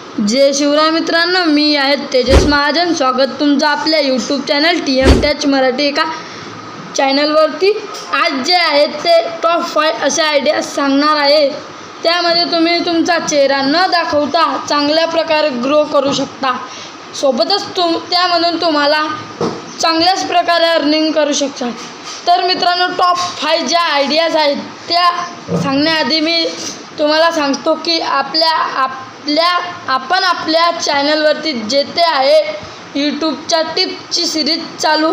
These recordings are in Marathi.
जय शिवराय मित्रांनो, मी आहे तेजस महाजन। स्वागत तुमचं आपल्या YouTube channel TM touch Marathi एका चॅनलवरती। आज जे आहे ते टॉप 5 अशा आयडिया सांगणार आहे। त्यामध्ये तुम्ही तुमचा चेहरा न दाखवता चांगल्या प्रकारे ग्रो करू शकता। सोबतच त्यामधून तुम्हाला चांगल्याच प्रकारे अर्निंग करू शकता। तर मित्रांनो, टॉप 5 ज्या आयडियाज आहेत त्या सांगण्याआधी मी तुम्हाला सांगतो की आपण आपल्या चॅनलवरती जेथे आहे यूट्यूबच्या टिप्सची सिरीज चालू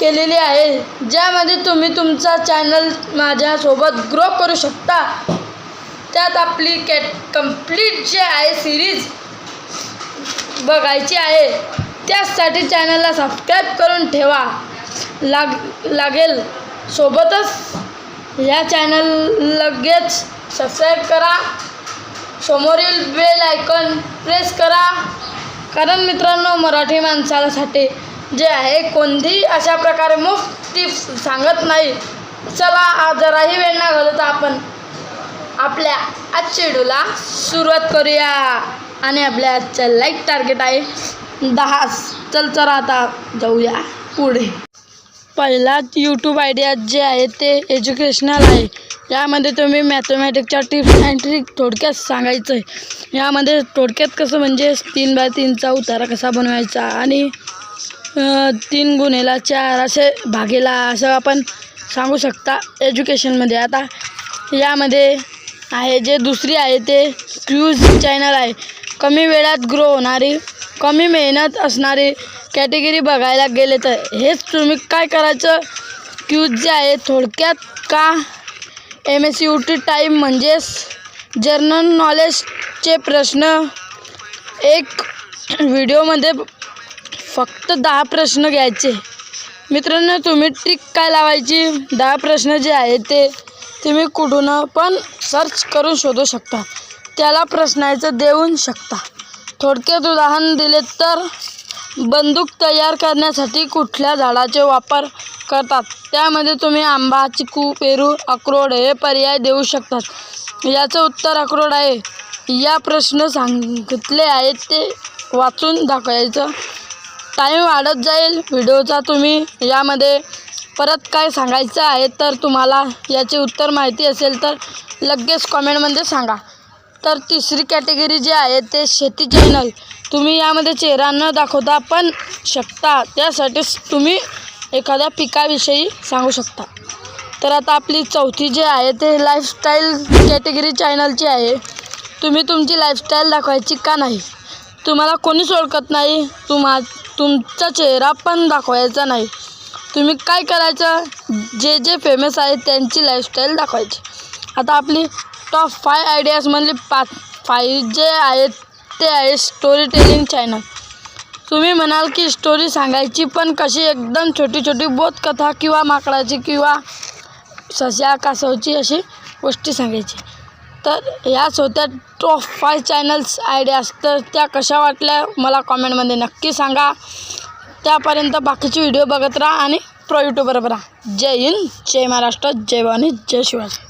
केलेली आहे, ज्यामध्ये तुम्ही तुमचा चॅनल माझ्यासोबत ग्रो करू शकता। त्यात आपली कंप्लीट जे आहे सिरीज बघायची आहे, त्यासाठी चॅनलला सबस्क्राईब करून ठेवा लागेल। सोबतच या चॅनल लगेच सबस्क्राईब करा, समोरील बेल आयकॉन प्रेस करा, कारण मित्रांनो मराठी माणसासाठी जे आहे कोणतीही अशा प्रकारे मुफ्त टिप्स सांगत नाही। चला जराही वेळ न घालवता आपण आपल्या आजच्या व्हिडिओला सुरुवात करूया। आणि आपल्या आजचं लाईक टार्गेट आहे 10। चला आता जाऊया पुढे। पहिला यूट्यूब आयडिया जे आहे ते एज्युकेशनल आहे। यामध्ये तुम्ही मॅथमॅटिक्सच्या टिप्स अँड ट्रिक थोडक्यात सांगायचं आहे। यामध्ये थोडक्यात कसं म्हणजे 3×3चा उतारा कसा बनवायचा आणि 3 गुणेला 4 असे भागेला असं आपण सांगू शकता एज्युकेशनमध्ये। आता यामध्ये आहे जे दुसरी आहे ते क्यूज चॅनल आहे। कमी वेळात ग्रो होणारी, कमी मेहनत असणारी कॅटेगरी बघायला गेले तर हेच तुम्ही काय करायचं, क्यूज जे आहे थोडक्यात का MSUT टाईम म्हणजेच जनरल नॉलेजचे प्रश्न। एक व्हिडिओमध्ये फक्त 10 प्रश्न घ्यायचे। मित्रांनो, तुम्ही ट्रिक काय लावायची, 10 प्रश्न जे आहे ते तुम्ही कुठून पण सर्च करून शोधू शकता, त्याला प्रश्नाचं देऊ शकता। थोडक्यात उदाहरण दिले तर बंदूक तयार करण्यासाठी कुठल्या झाडाचे वापर करतात, त्यामध्ये तुम्ही आंबा, चिकू, पेरू, अक्रोड हे पर्याय देऊ शकतात। याचं उत्तर अक्रोड आहे। या प्रश्न सांगितले आहेत ते वाचून दाखवायचं। टाईम वाढत जाईल व्हिडिओचा। तुम्ही यामध्ये परत काय सांगायचं आहे तर तुम्हाला याचे उत्तर माहिती असेल तर लगेच कमेंटमध्ये सांगा। तर तिसरी कॅटेगरी जी आहे ते शेती चॅनल। तुम्ही यामध्ये चेहरा न दाखवता पण शकता, त्यासाठी तुम्ही एखाद्या पिकाविषयी सांगू शकता। तर आता आपली चौथी जी आहे ते लाईफस्टाईल कॅटेगरी चॅनलची आहे। तुम्ही तुमची लाईफस्टाईल दाखवायची का नाही, तुम्हाला कोणीच ओळखत नाही, तुमचा चेहरा पण दाखवायचा नाही। तुम्ही काय करायचं, जे फेमस आहे त्यांची लाईफस्टाईल दाखवायची। आता आपली टॉप 5 आयडियाजमधली 5 जे आहेत ते आहे स्टोरी टेलिंग चॅनल। तुम्ही म्हणाल की स्टोरी सांगायची पण कशी, एकदम छोटी छोटी बोधकथा किंवा माकडाची किंवा सस्या कासवची अशी गोष्टी सांगायची। तर ह्याच होत्या टॉप 5 चॅनल्स आयडियाज। तर त्या कशा वाटल्या मला कॉमेंटमध्ये नक्की सांगा। त्यापर्यंत बाकीचे व्हिडिओ बघत राहा आणि प्रो यूट्यूबर बना। जय हिंद, जय महाराष्ट्र, जय भवानी, जय शिवाजी।